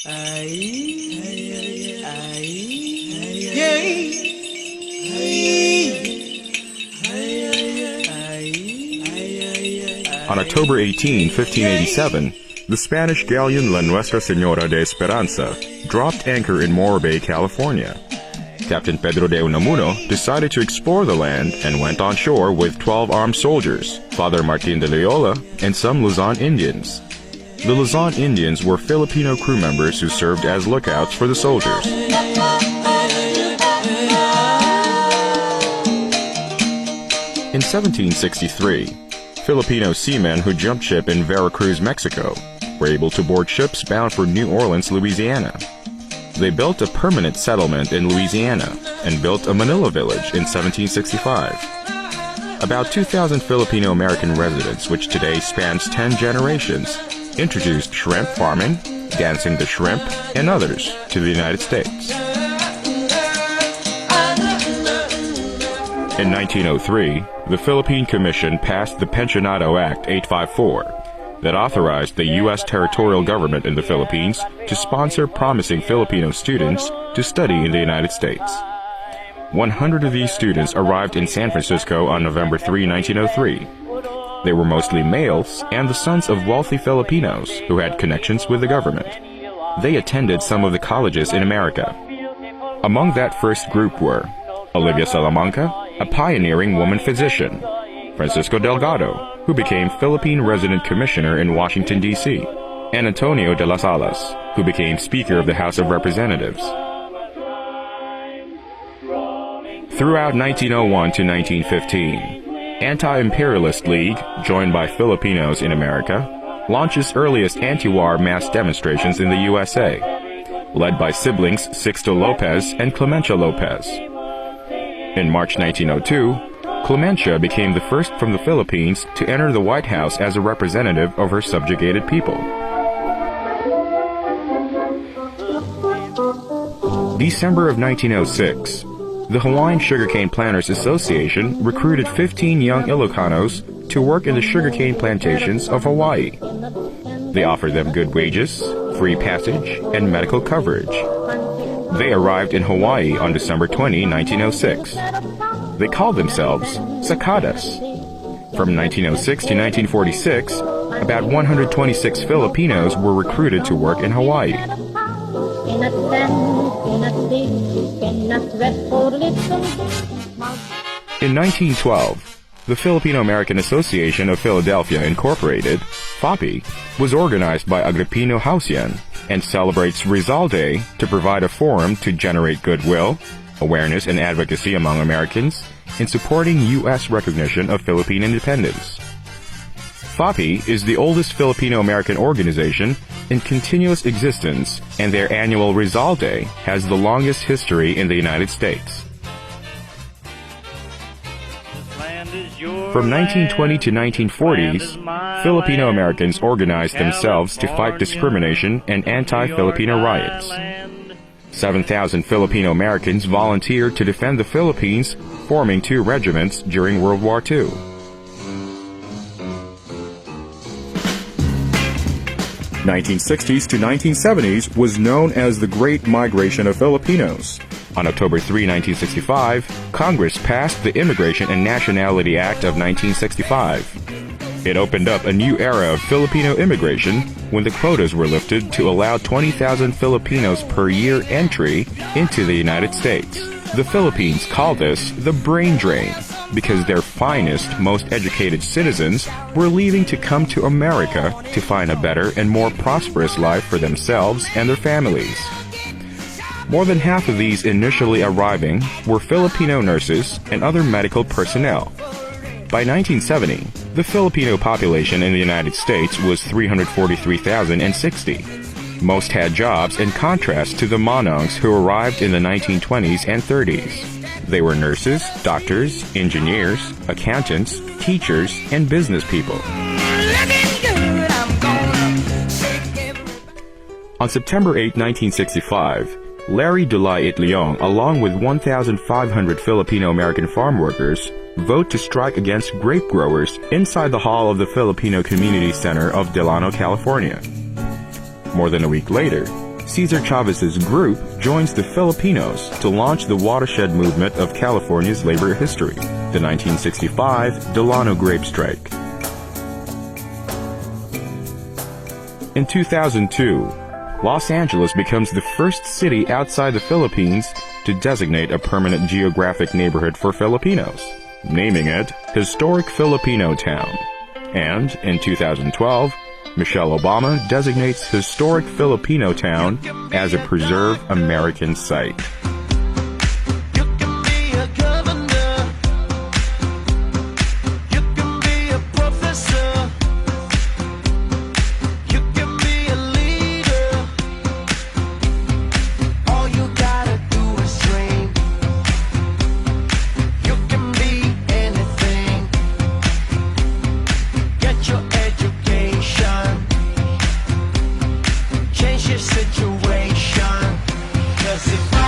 On October 18, 1587, the Spanish galleon La Nuestra Señora de Esperanza dropped anchor in Morro Bay, California. Captain Pedro de Unamuno decided to explore the land and went on shore with 12 armed soldiers, Father Martin de Loyola, and some Luzon Indians. The Luzon Indians were Filipino crew members who served as lookouts for the soldiers. In 1763, Filipino seamen who jumped ship in Veracruz, Mexico, were able to board ships bound for New Orleans, Louisiana. They built a permanent settlement in Louisiana and built a Manila village in 1765. About 2,000 Filipino-American residents, which today spans 10 generations, introduced shrimp farming, dancing the shrimp, and others to the United States. In 1903, the Philippine Commission passed the Pensionado Act 854 that authorized the U.S. territorial government in the Philippines to sponsor promising Filipino students to study in the United States. 100 of these students arrived in San Francisco on November 3, 1903. They were mostly males and the sons of wealthy Filipinos who had connections with the government. They attended some of the colleges in America. Among that first group were Olivia Salamanca, a pioneering woman physician, Francisco Delgado, who became Philippine Resident Commissioner in Washington, D.C., and Antonio de las Alas, who became Speaker of the House of Representatives. Throughout 1901 to 1915, Anti-Imperialist League, joined by Filipinos in America, launches earliest anti-war mass demonstrations in the USA, led by siblings Sixto Lopez and Clemencia Lopez. In March 1902, Clemencia became the first from the Philippines to enter the White House as a representative of her subjugated people. December of 1906, the Hawaiian Sugarcane Planters Association recruited 15 young Ilocanos to work in the sugarcane plantations of Hawaii. They offered them good wages, free passage, and medical coverage. They arrived in Hawaii on December 20, 1906. They called themselves Sacadas. From 1906 to 1946, about 126 Filipinos were recruited to work in Hawaii. In 1912, the Filipino-American Association of Philadelphia Incorporated, FAPI, was organized by Agripino Hausian and celebrates Rizal Day to provide a forum to generate goodwill, awareness, and advocacy among Americans in supporting U.S. recognition of Philippine independence. FAPI is the oldest Filipino-American organization in continuous existence, and their annual Rizal Day has the longest history in the United States. From 1920 to 1940s, Filipino-Americans organized themselves to fight discrimination and anti-Filipino riots. 7,000 Filipino-Americans volunteered to defend the Philippines, forming 2 regiments during World War II. The 1960s to 1970s was known as the Great Migration of Filipinos. On October 3, 1965, Congress passed the Immigration and Nationality Act of 1965. It opened up a new era of Filipino immigration when the quotas were lifted to allow 20,000 Filipinos per year entry into the United States. The Philippines call this the brain drain because their finest, most educated citizens were leaving to come to America to find a better and more prosperous life for themselves and their families. More than half of these initially arriving were Filipino nurses and other medical personnel. By 1970, the Filipino population in the United States was 343,060. Most had jobs in contrast to the Manongs who arrived in the 1920s and 30s. They were nurses, doctors, engineers, accountants, teachers, and business people. On September 8, 1965, Larry Dulay Itliong, along with 1,500 Filipino-American farm workers, vote to strike against grape growers inside the hall of the Filipino Community Center of Delano, California. More than a week later, Cesar Chavez's group joins the Filipinos to launch the watershed movement of California's labor history, the 1965 Delano Grape Strike. In 2002, Los Angeles becomes the first city outside the Philippines to designate a permanent geographic neighborhood for Filipinos, naming it Historic Filipino Town. And in 2012, Michelle Obama designates Historic Filipino Town as a Preserve American Site. Situation, 'cause if